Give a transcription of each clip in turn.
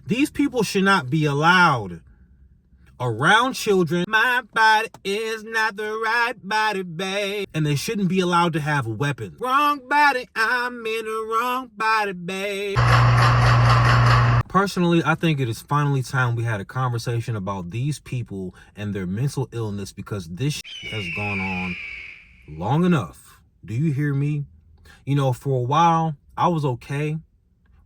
These people should not be allowed around children. My body is not the right body, babe. And they shouldn't be allowed to have weapons. Wrong body, I'm in the wrong body, babe. Personally, I think it is finally time we had a conversation about these people and their mental illness, because this has gone on long enough. Do you hear me? You know, for a while, I was okay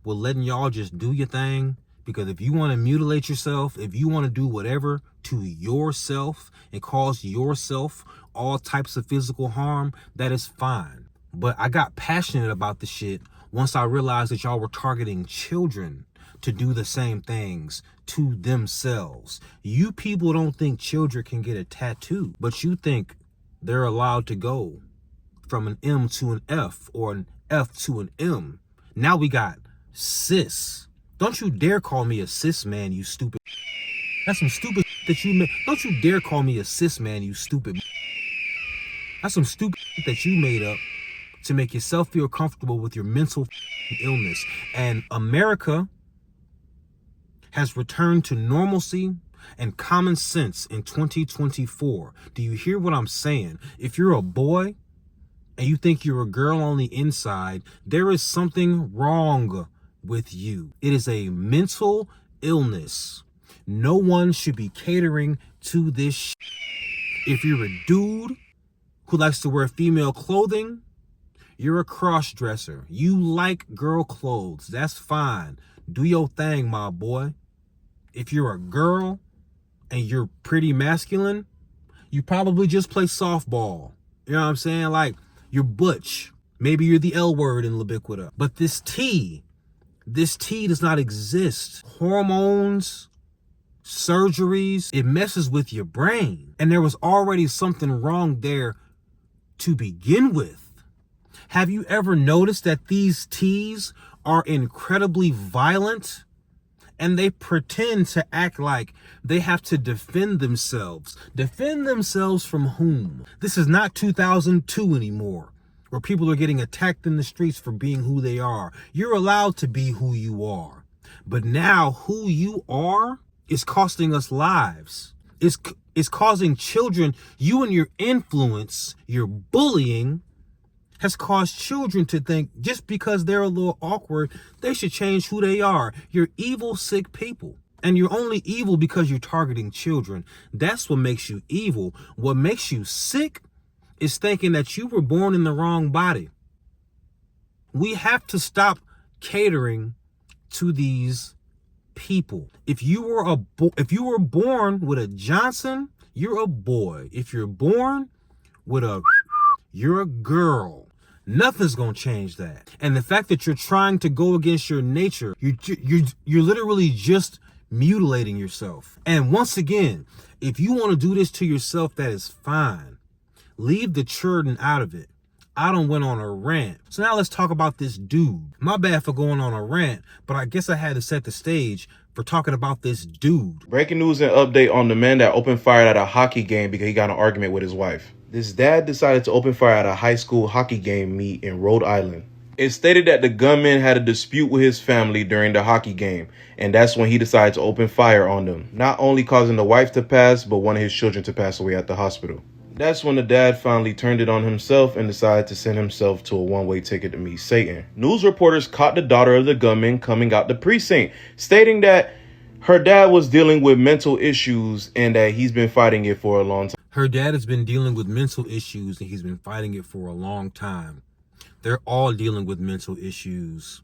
with letting y'all just do your thing. Because if you want to mutilate yourself, if you want to do whatever to yourself and cause yourself all types of physical harm, that is fine. But I got passionate about the shit once I realized that y'all were targeting children to do the same things to themselves. You people don't think children can get a tattoo, but you think they're allowed to go from an M to an F or an F to an M. Now we got cis. Don't you dare call me a cis man, you stupid. That's some stupid that you made. Don't you dare call me a cis man, you stupid. That's some stupid that you made up to make yourself feel comfortable with your mental illness. And America has returned to normalcy and common sense in 2024. Do you hear what I'm saying? If you're a boy and you think you're a girl on the inside, there is something wrong with you. It is a mental illness. No one should be catering to this. If you're a dude who likes to wear female clothing, you're a cross-dresser. You like girl clothes. That's fine. Do your thing, my boy. If you're a girl and you're pretty masculine, you probably just play softball. You know what I'm saying? Like, you're butch. Maybe you're the L word in Libiquita. But this T does not exist. Hormones, surgeries, it messes with your brain. And there was already something wrong there to begin with. Have you ever noticed that these T's are incredibly violent? And they pretend to act like they have to defend themselves. Defend themselves from whom? This is not 2002 anymore, where people are getting attacked in the streets for being who they are. You're allowed to be who you are. But now who you are is costing us lives. It's causing children, you and your influence, your bullying, has caused children to think just because they're a little awkward, they should change who they are. You're evil, sick people. And you're only evil because you're targeting children. That's what makes you evil. What makes you sick is thinking that you were born in the wrong body. We have to stop catering to these people. If you were born with a Johnson, you're a boy. If you're born with a, you're a girl. Nothing's gonna change that. And the fact that you're trying to go against your nature, you're literally just mutilating yourself. And once again, if you want to do this to yourself, that is fine. Leave the children out of it. I done went on a rant. So now let's talk about this dude. My bad for going on a rant, but I guess I had to set the stage for talking about this dude. Breaking news and update on the man that opened fire at a hockey game because he got in an argument with his wife. This dad decided to open fire at a high school hockey game meet in Rhode Island. It stated that the gunman had a dispute with his family during the hockey game, and that's when he decided to open fire on them, not only causing the wife to pass, but one of his children to pass away at the hospital. That's when the dad finally turned it on himself and decided to send himself to a one-way ticket to meet Satan. News reporters caught the daughter of the gunman coming out the precinct, stating that her dad was dealing with mental issues and that he's been fighting it for a long time. Her dad has been dealing with mental issues and he's been fighting it for a long time. They're all dealing with mental issues.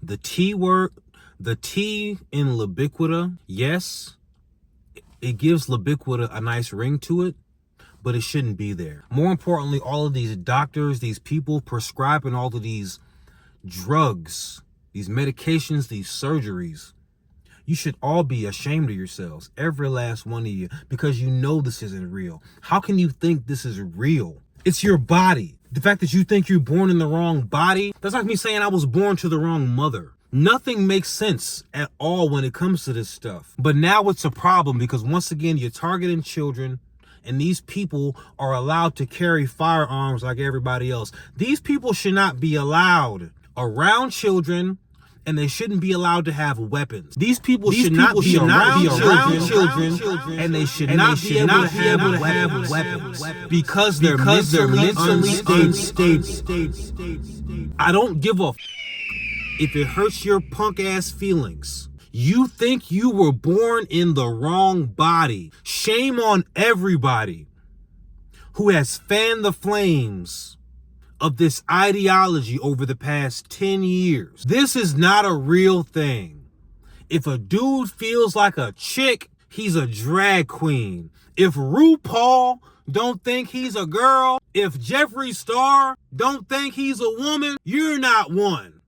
The T word, the T in Libiquita, yes, it gives Libiquita a nice ring to it, but it shouldn't be there. More importantly, all of these doctors, these people prescribing all of these drugs, these medications, these surgeries, you should all be ashamed of yourselves, every last one of you, because you know this isn't real. How can you think this is real? It's your body. The fact that you think you're born in the wrong body, that's like me saying I was born to the wrong mother. Nothing makes sense at all when it comes to this stuff. But now it's a problem because once again, you're targeting children, and these people are allowed to carry firearms like everybody else. These people should not be allowed around children and they shouldn't be allowed to have weapons. These people should not be around children, and they should not be able to have weapons because they're mentally unstable. I don't give a if it hurts your punk ass feelings. You think you were born in the wrong body. Shame on everybody who has fanned the flames of this ideology over the past 10 years. This is not a real thing. If a dude feels like a chick, he's a drag queen. If RuPaul don't think he's a girl, if Jeffree Star don't think he's a woman, you're not one.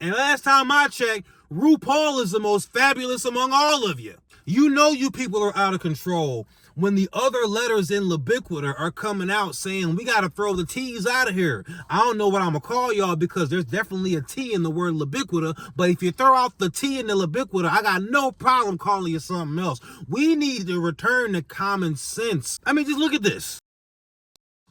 And last time I checked, RuPaul is the most fabulous among all of you. You know you people are out of control when the other letters in Libiquity are coming out saying we got to throw the T's out of here. I don't know what I'm going to call y'all because there's definitely a T in the word Libiquity, but if you throw out the T in the Libiquity, I got no problem calling you something else. We need to return to common sense. I mean, just look at this.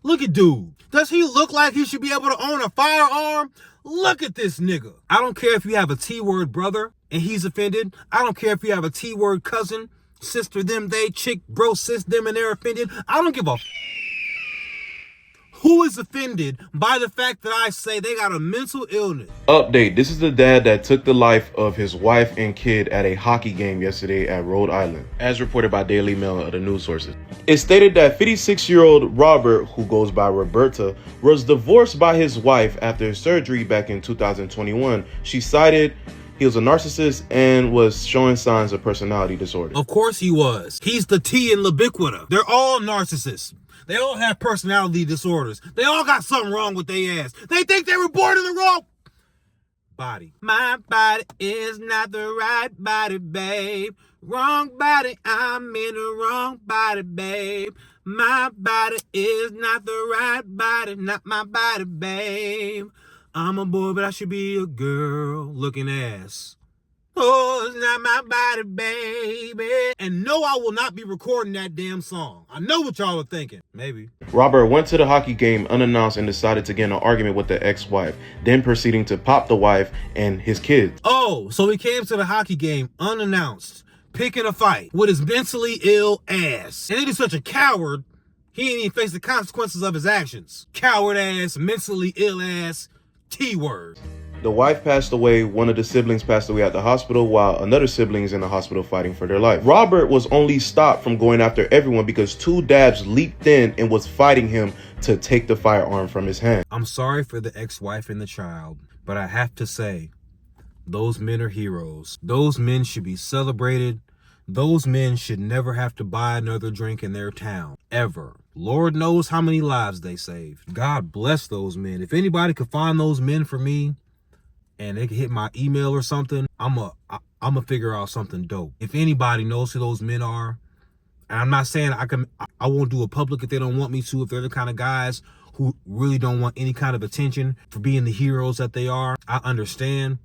Look at dude. Does he look like he should be able to own a firearm? Look at this nigga. I don't care if you have a T-word brother and he's offended. I don't care if you have a T-word cousin, sister, them, they, chick, bro, sis, them, and they're offended. I don't give a who is offended by the fact that I say they got a mental illness. Update. This is the dad that took the life of his wife and kid at a hockey game yesterday at Rhode Island, as reported by Daily Mail and other news sources. It stated that 56-year-old Robert, who goes by Roberta, was divorced by his wife after surgery back in 2021. She cited he was a narcissist and was showing signs of personality disorder. Of course he was. He's the T in Libiquity. They're all narcissists. They all have personality disorders. They all got something wrong with their ass. They think they were born in the wrong body. My body is not the right body, babe. Wrong body, I'm in the wrong body, babe. My body is not the right body, not my body, babe. I'm a boy, but I should be a girl looking ass. Oh, it's not my body, baby. And no, I will not be recording that damn song. I know what y'all are thinking. Maybe. Robert went to the hockey game unannounced and decided to get in an argument with the ex-wife, then proceeding to pop the wife and his kids. Oh, so he came to the hockey game unannounced, picking a fight with his mentally ill ass. And then he's such a coward, he ain't even face the consequences of his actions. Coward ass, mentally ill ass, T-word. The wife passed away, one of the siblings passed away at the hospital, while another sibling is in the hospital fighting for their life. Robert was only stopped from going after everyone because two dabs leaped in and was fighting him to take the firearm from his hand. I'm sorry for the ex-wife and the child, but I have to say, those men are heroes. Those men should be celebrated. Those men should never have to buy another drink in their town, ever. Lord knows how many lives they saved. God bless those men. If anybody could find those men for me, and they can hit my email or something, I'm a figure out something dope. If anybody knows who those men are, and I'm not saying I won't do a public if they don't want me to, if they're the kind of guys who really don't want any kind of attention for being the heroes that they are, I understand.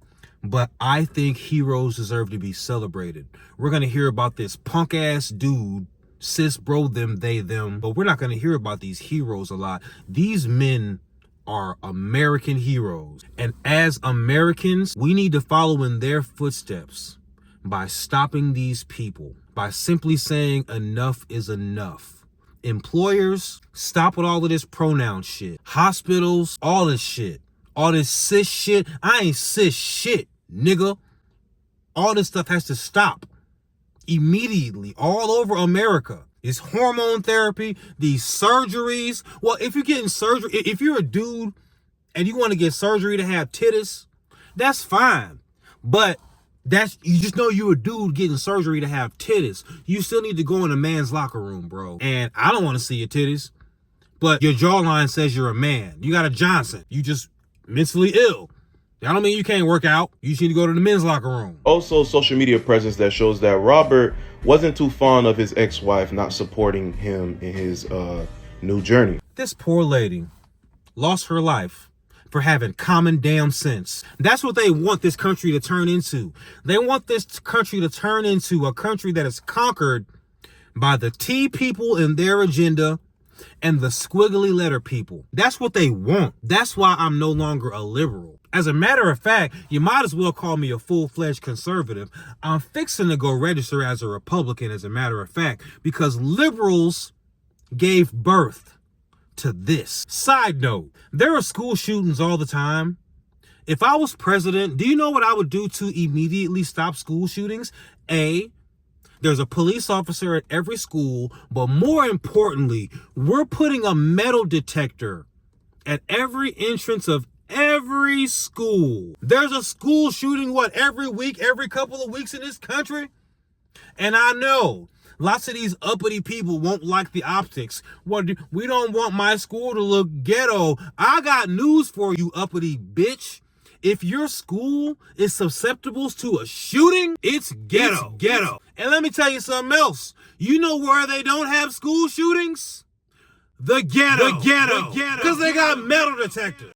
But I think heroes deserve to be celebrated. We're going to hear about this punk ass dude, cis, bro, them, they, them, but we're not going to hear about these heroes a lot. These men are American heroes. And as Americans, we need to follow in their footsteps by stopping these people, by simply saying enough is enough. Employers, stop with all of this pronoun shit. Hospitals, all this shit. All this cis shit. I ain't cis shit, nigga. All this stuff has to stop immediately all over America. This hormone therapy, these surgeries. Well, if you're getting surgery, if you're a dude and you want to get surgery to have titties, that's fine. But you just know you're a dude getting surgery to have titties. You still need to go in a man's locker room, bro. And I don't want to see your titties, but your jawline says you're a man. You got a Johnson. You just mentally ill. I don't mean you can't work out. You just need to go to the men's locker room. Also, social media presence that shows that Robert wasn't too fond of his ex-wife not supporting him in his new journey. This poor lady lost her life for having common damn sense. That's what they want this country to turn into. They want this country to turn into a country that is conquered by the T people and their agenda, and the squiggly letter people. That's what they want. That's why I'm no longer a liberal. As a matter of fact, you might as well call me a full-fledged conservative. I'm fixing to go register as a Republican, as a matter of fact, because liberals gave birth to this. Side note, there are school shootings all the time. If I was president, do you know what I would do to immediately stop school shootings? A, there's a police officer at every school, but more importantly, we're putting a metal detector at every entrance of every school. There's a school shooting, every week, every couple of weeks in this country? And I know lots of these uppity people won't like the optics. We don't want my school to look ghetto. I got news for you, uppity bitch. If your school is susceptible to a shooting, it's ghetto. It's ghetto. And let me tell you something else. You know where they don't have school shootings? The ghetto. The ghetto. Because they got metal detectors.